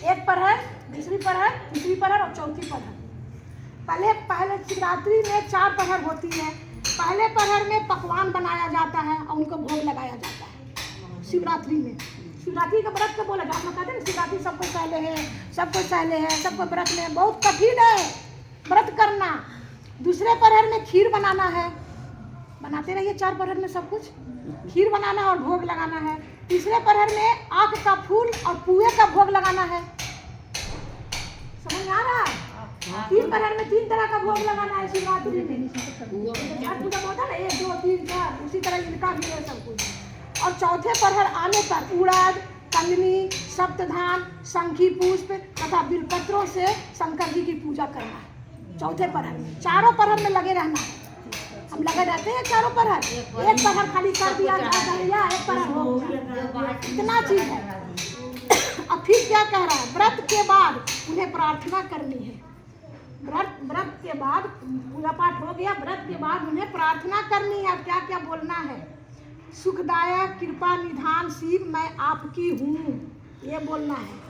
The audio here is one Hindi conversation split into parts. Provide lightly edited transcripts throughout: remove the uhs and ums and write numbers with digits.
एक पहर, दूसरी पहर, तीसरी पहर और चौथी पहर। पहले शिवरात्रि में 4 पहर होती है। पहले पहर में पकवान बनाया जाता है और उनको भोग लगाया जाता है शिवरात्रि में। शिवरात्रि का व्रत को बोला जाता है ना, शिवरात्रि सबको सहले है, सबको सहले है, सबको व्रत में बहुत कठिन है व्रत करना। दूसरे पहर में खीर बनाना है, बनाते रहिए 4 पहर में सब कुछ खीर बनाना है और भोग लगाना है। तीसरे पहर में आक का फूल और पुए का भोग लगाना है। समझ में आ रहा है? 3 पहर में 3 तरह का भोग लगाना है शिवरात्रि में। पूजा होता है ना 1 2 3 4, उसी तरह इनका भी है सब कुछ। और चौथे पहर आने पर उड़द, कंगनी, सप्तधान, शंखी पुष्प तथा बिलपत्रों से शंकर जी की पूजा करना है चौथे पहर में। 4 पहर में लगे रहना है। हम लगे रहते हैं 4 पहर, एक पहर खाली कर दिया या एक पहर हो गया, इतना चीज है। अब फिर क्या कह रहा है, व्रत के बाद उन्हें प्रार्थना करनी है। व्रत के बाद पूजा पाठ हो गया, व्रत के बाद उन्हें प्रार्थना करनी है। क्या क्या बोलना है, सुखदायक कृपा निधान शिव मैं आपकी हूँ, ये बोलना है।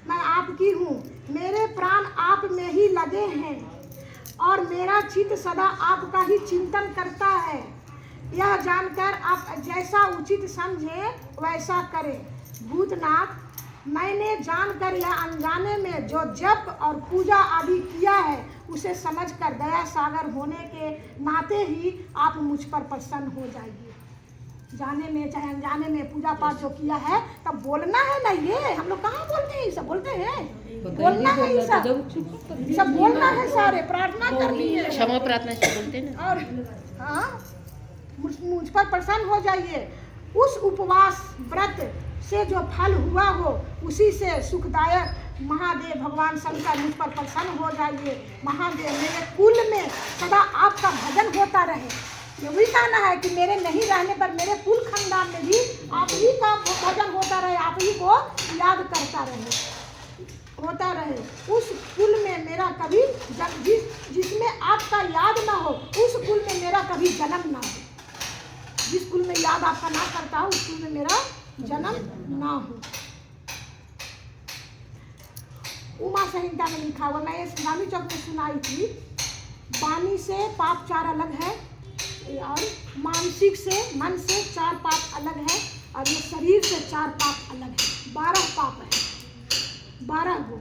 मैं आपकी हूँ, मेरे प्राण आप में ही लगे हैं और मेरा चित्त सदा आपका ही चिंतन करता है। यह जानकर आप जैसा उचित समझे वैसा करें। भूतनाथ, मैंने जानकर या अनजाने में जो जप और पूजा आदि किया है उसे समझकर दया सागर होने के नाते ही आप मुझ पर प्रसन्न हो जाइए। जाने में चाहे अनजाने में पूजा पाठ जो किया है तब बोलना है ना। ये हम लोग कहाँ बोलते हैं, सब बोलते हैं, बोलना है ये सब बोलना है, सारे प्रार्थना करनी है, क्षमा प्रार्थना से बोलते हैं ना। और हाँ, मुझ पर प्रसन्न हो जाइए। उस उपवास व्रत से जो फल हुआ हो उसी से सुखदायक महादेव भगवान शंकर मुझ पर प्रसन्न हो जाइए। महादेव, मेरे कुल में सदा आपका भजन होता रहे। ये भी कहना है कि मेरे नहीं रहने पर मेरे कुल खानदान में भी आप ही का भजन होता रहे, आप ही को याद करता रहे, होता रहे। उस कुल में मेरा कभी जिसमें आपका याद ना हो उस कुल में मेरा कभी जन्म ना हो। जिस कुल में याद आपका ना करता हो उस कुल में मेरा जन्म ना हो। उमा संहिता में लिखा हुआ, मैं इस गांधी चौक में सुनाई थी। वाणी से पाप 4 अलग है और मानसिक से मन से 4 पाप अलग है और ये शरीर से 4 पाप अलग है। 12 पाप है, 12 गो।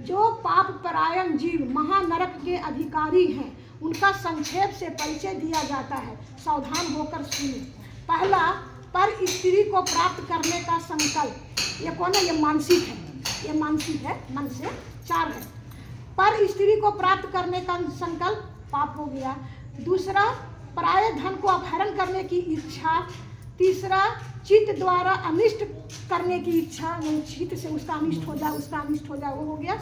जो पाप परायण जीव महानरक के अधिकारी हैं उनका संक्षेप से परिचय दिया जाता है, सावधान होकर सुनिए। पहला, पर स्त्री को प्राप्त करने का संकल्प। ये कौन है, ये मानसिक है, ये मानसिक है, मन से 4 है। पर स्त्री को प्राप्त करने का संकल्प पाप हो गया। दूसरा, पराये धन को अपहरण करने की इच्छा। तीसरा, चित्त द्वारा अनिष्ट करने की इच्छा, चित्त से उसका अनिष्ट हो जाए, उसका अनिष्ट हो जाए, वो हो गया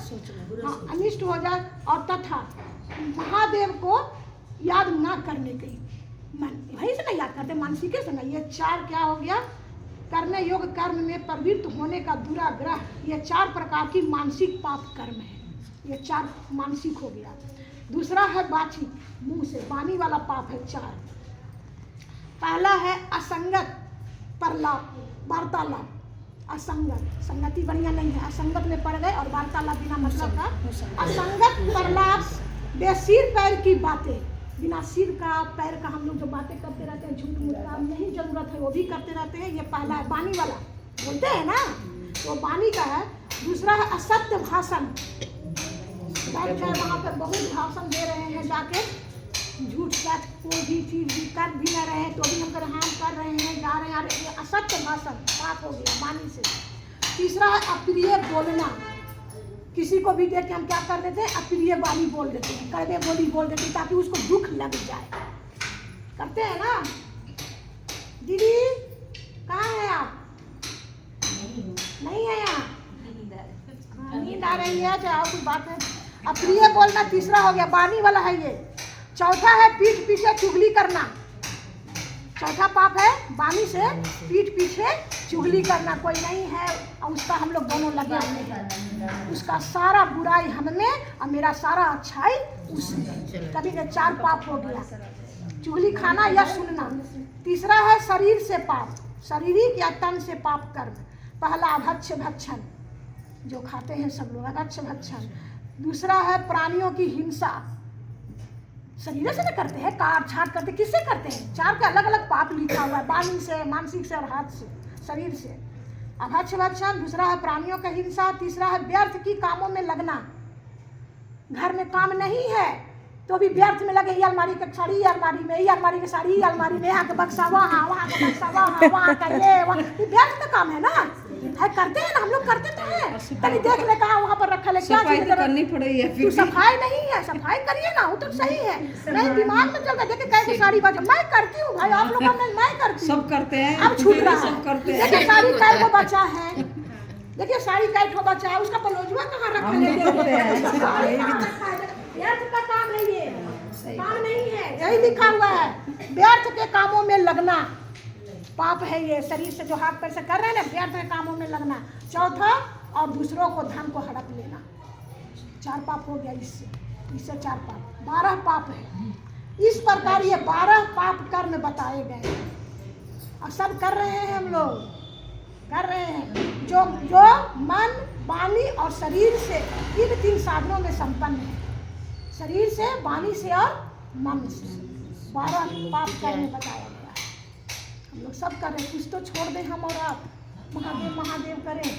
हाँ, अनिष्ट हो जाए। और तथा महादेव को याद ना करने की, मन वहीं से नहीं याद करते, मानसिक से नहीं। ये 4 क्या हो गया, करने योग्य कर्म में प्रवृत्त होने का दुराग्रह। ये 4 प्रकार की मानसिक पाप कर्म है, ये 4 मानसिक हो गया। दूसरा है बाची, मुंह से वाणी वाला पाप है 4। पहला है असंगत परलाप, वार्तालाप। असंगत, संगति बढ़िया नहीं है, असंगत में पड़ गए और वार्तालाप बिना मतलब का। असंगत परलाप, बेसिर पैर की बातें, बिना सिर का पैर का हम लोग जो बातें करते रहते हैं, झूठ मूठ का नहीं जरूरत है वो भी करते रहते हैं। ये पहला है, वाणी वाला बोलते हैं ना, तो वाणी का है। दूसरा है असत्य भाषण, बैठ गए वहाँ पर बहुत भाषण दे रहे हैं, जाके झूठ सच कोई भी चीज भी कर भी न रहे तो भी हम कर रहे हैं, जा रहे हैं, ये असत्य भाषण पाप हो गया वाणी से। तीसरा है अप्रिय बोलना, किसी को भी देख के हम क्या कर देते हैं, अप्रिय वाणी बोल देते हैं, कड़वे बोली बोल देते हैं ताकि उसको दुख लग जाए। करते हैं ना। दीदी कहाँ है आप? नहीं है यहाँ, नींद आ रही है, चाहे कुछ बात है। अप्रिय बोलना तीसरा हो गया, वाणी वाला है ये। चौथा है पीठ पीछे चुगली करना, चौथा पाप है वाणी से पीठ पीछे चुगली करना। कोई नहीं है और उसका हम लोग दोनों लगे हुए हैं, उसका सारा बुराई हम में और मेरा सारा अच्छाई उसमें। कभी 4 पाप हो गया, चुगली खाना या सुनना। तीसरा है शरीर से पाप, शारीरिक या तन से पाप कर्म। पहला अभक्ष भक्षण, जो खाते हैं सब लोग, अभक्ष भक्षण। दूसरा है प्राणियों की हिंसा, शरीर से न करते हैं, काट छाट करते, किससे करते हैं? 4 के अलग अलग पाप लिखा हुआ है, वाणी से, मानसिक से और हाथ से, शरीर से। अभक्ष भक्षण, दूसरा है प्राणियों का हिंसा, तीसरा है व्यर्थ की कामों में लगना। घर में काम नहीं है तो भी व्यर्थ में लगे, ये अलमारी का साड़ी, ये अलमारी में, ये अलमारी की साड़ी, ये अलमारी में, यहाँ का बक्सा वहाँ, वहाँ का बक्सा वहाँ, वहाँ का ये व्यर्थ का काम है ना, है करते हैं ना, हम लोग करते तो हैं। कहीं देख ले कहाँ वहाँ पर रखा है, क्या चीज़ करनी पड़ेगी है, तू सफाई नहीं है, सफाई करिए ना, वो तो सही है। नहीं दिमाग में चलता देखे कैसे साड़ी बाजा, मैं करती हूँ भाई, आप लोग मैं करती हूँ, सब करते हैं, अब छूट रहा सब करते है। हैं। देखिए साड़ी काय को बचा है, देखिए साड़ी काय को बचा है, उसका पलोजुआ कहाँ रखा हम नहीं करते है? व्यर्थ का काम है ये, काम नहीं है, यही लिखा हुआ है, व्यर्थ के कामों में लगना पाप है ये। शरीर से जो हाथ पैर से कर रहे हैं ना, व्यर्थ के कामों में लगना। चौथा, और दूसरों को धन को हड़प लेना। 4 पाप हो गया इससे 4 पाप, 12 पाप है। इस प्रकार ये 12 पाप कर्म बताए गए और सब कर रहे हैं, हम लोग कर रहे हैं, जो मन, वाणी और शरीर से, इन 3 साधनों में संपन्न है। शरीर से, वाणी से और मन से 12 पाप कर्म बताया गया है। हम लोग सब कर रहे हैं, कुछ तो छोड़ दें हम और आप, महादेव महादेव करें।